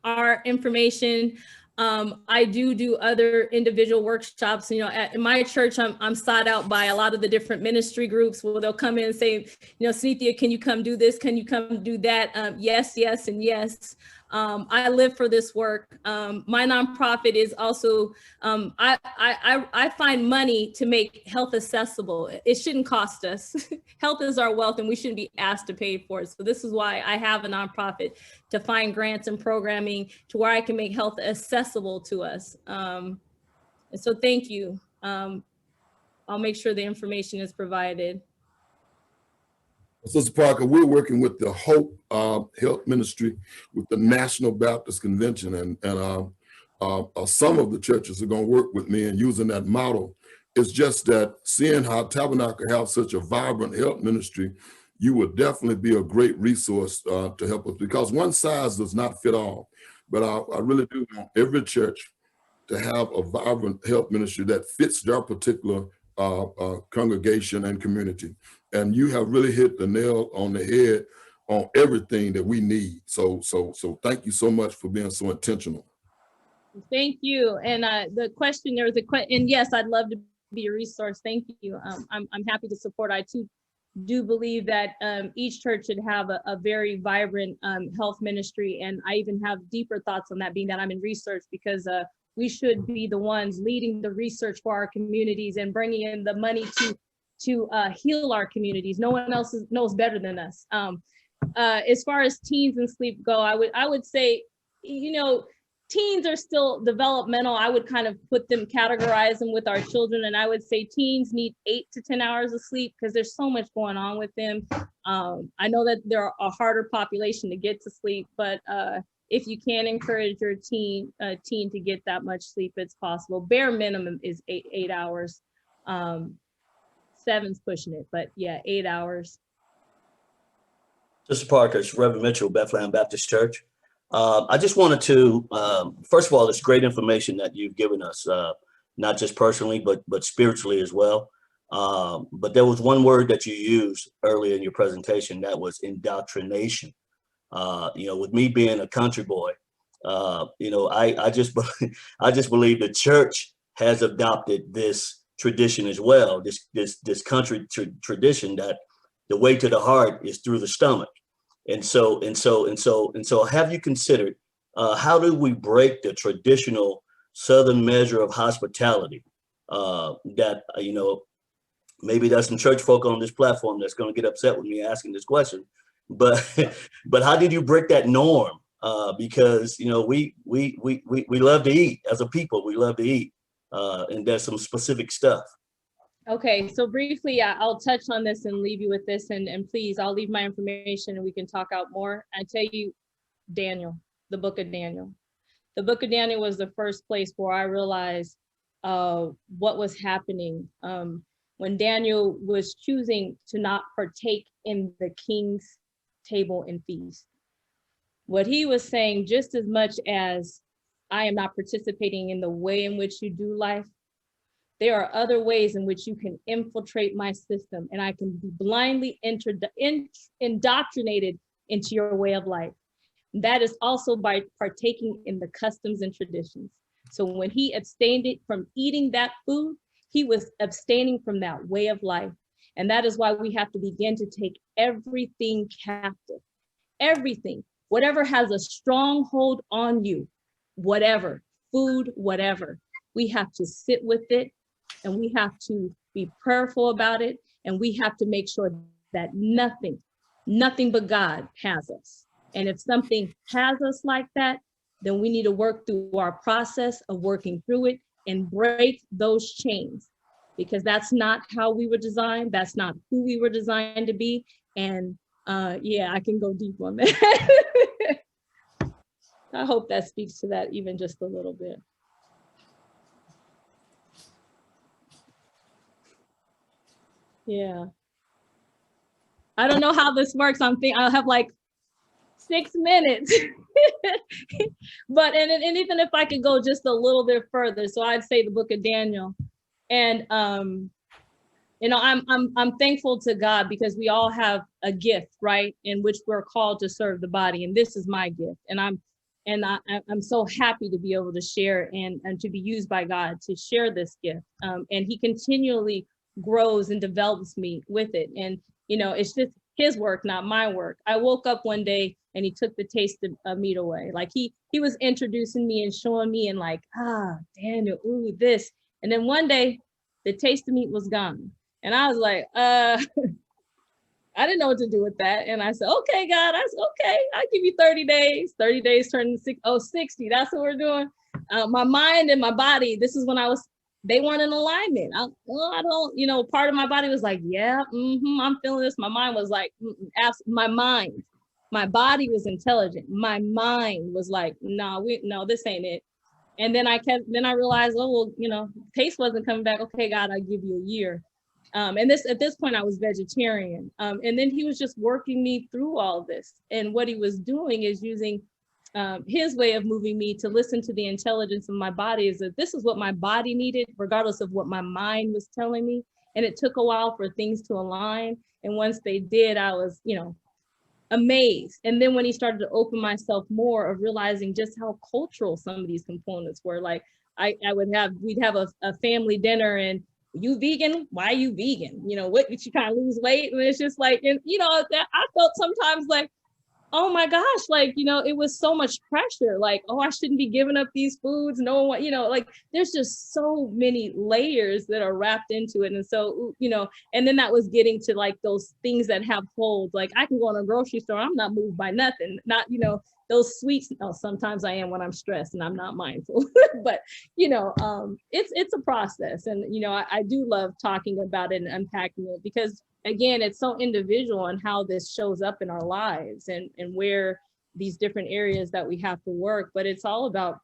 our information. I do other individual workshops. You know, at my church, I'm sought out by a lot of the different ministry groups where they'll come in and say, you know, Cynthia, can you come do this? Can you come do that? Yes, yes, and yes. I live for this work. My nonprofit is also, I find money to make health accessible. It shouldn't cost us. Health is our wealth and we shouldn't be asked to pay for it. So this is why I have a nonprofit, to find grants and programming to where I can make health accessible to us. And so thank you. I'll make sure the information is provided. Sister Parker, we're working with the Hope Health Ministry with the National Baptist Convention, and some of the churches are going to work with me in using that model. It's just that seeing how Tabernacle have such a vibrant health ministry, you would definitely be a great resource to help us, because one size does not fit all. But I really do want every church to have a vibrant health ministry that fits their particular congregation and community. And you have really hit the nail on the head on everything that we need. So thank you so much for being so intentional. Thank you. And the question, there was a question, and yes, I'd love to be a resource. Thank you. I'm happy to support. I too do believe that each church should have a very vibrant health ministry. And I even have deeper thoughts on that, being that I'm in research, because we should be the ones leading the research for our communities and bringing in the money to heal our communities. No one else knows better than us. As far as teens and sleep go, I would say, you know, teens are still developmental. I would kind of categorize them with our children. And I would say teens need 8 to 10 hours of sleep because there's so much going on with them. I know that they're a harder population to get to sleep, but if you can encourage your teen to get that much sleep, it's possible. Bare minimum is 8 hours. 7's pushing it, but yeah, 8 hours. Sister Parker, it's Reverend Mitchell, Bethlehem Baptist Church. I just wanted to, first of all, it's great information that you've given us, not just personally, but spiritually as well. But there was one word that you used earlier in your presentation, that was indoctrination. You know, with me being a country boy, you know, I just believe the church has adopted this tradition as well, this country tradition that the way to the heart is through the stomach. And so have you considered how do we break the traditional Southern measure of hospitality that, maybe there's some church folk on this platform that's going to get upset with me asking this question, but but how did you break that norm? Because we love to eat as a people. We love to eat, and there's some specific stuff. Okay, so briefly, I'll touch on this and leave you with this, and please, I'll leave my information and we can talk out more. I tell you, Daniel, the book of Daniel. The book of Daniel was the first place where I realized what was happening when Daniel was choosing to not partake in the king's table and feast. What he was saying, just as much as I am not participating in the way in which you do life, there are other ways in which you can infiltrate my system and I can be blindly indoctrinated into your way of life. That is also by partaking in the customs and traditions. So when he abstained from eating that food, he was abstaining from that way of life. And that is why we have to begin to take everything captive, everything, whatever has a stronghold on you, whatever, food, whatever, we have to sit with it and we have to be prayerful about it. And we have to make sure that nothing but God has us. And if something has us like that, then we need to work through our process of working through it and break those chains, because that's not how we were designed. That's not who we were designed to be. And yeah, I can go deep on that. I hope that speaks to that even just a little bit. Yeah. I don't know how this works. I'll have like 6 minutes. But and even if I could go just a little bit further, so I'd say the book of Daniel. And I'm thankful to God because we all have a gift, right, in which we're called to serve the body, and this is my gift, and I'm so happy to be able to share and to be used by God to share this gift, and he continually grows and develops me with it, and it's just his work, not my work. I woke up one day and he took the taste of meat away. Like he was introducing me and showing me and like, Daniel, ooh, this. And then one day the taste of meat was gone. And I was like, I didn't know what to do with that. And I said, okay, God, okay, I'll give you 30 days. 30 days turning 60. That's what we're doing. My mind and my body, this is when they weren't in alignment. I don't, part of my body was like, yeah, I'm feeling this. My mind was like, my body was intelligent. My mind was like, no, this ain't it. And then I realized, taste wasn't coming back. Okay, God, I give you a year. And at this point I was vegetarian. And then he was just working me through all this. And what he was doing is using his way of moving me to listen to the intelligence of my body, is that this is what my body needed, regardless of what my mind was telling me. And it took a while for things to align. And once they did, I was, amazed. And then when he started to open myself more of realizing just how cultural some of these components were, like we'd have a family dinner and you vegan? Why are you vegan? What did you kind of lose weight? And it's just like, and I felt sometimes like, oh my gosh, like, it was so much pressure, like, oh, I shouldn't be giving up these foods. No one, like there's just so many layers that are wrapped into it. And so, and then that was getting to like those things that have hold, like I can go in a grocery store, I'm not moved by nothing, not, those sweets. Oh, sometimes I am when I'm stressed and I'm not mindful, but it's a process. And, I do love talking about it and unpacking it because again, it's so individual and how this shows up in our lives and where these different areas that we have to work. But it's all about,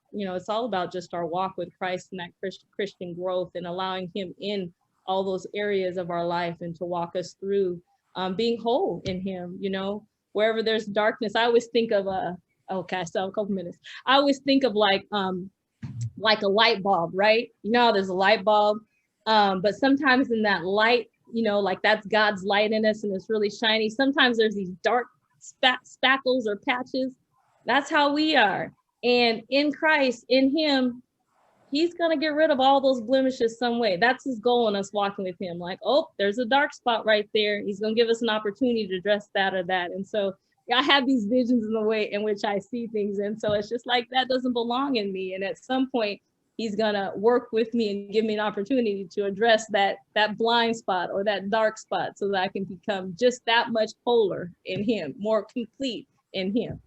just our walk with Christ and that Christian growth and allowing him in all those areas of our life and to walk us through being whole in him, wherever there's darkness. I always think of okay, I still have a couple minutes. I always think of like a light bulb, right? There's a light bulb, but sometimes in that light, like that's God's light in us and it's really shiny. Sometimes there's these dark spackles or patches. That's how we are. And in Christ, in him, he's going to get rid of all those blemishes some way. That's his goal in us walking with him. Like, oh, there's a dark spot right there. He's going to give us an opportunity to address that or that. And so I have these visions in the way in which I see things. And so it's just like, that doesn't belong in me. And at some point, he's gonna work with me and give me an opportunity to address that blind spot or that dark spot so that I can become just that much wholer in him, more complete in him.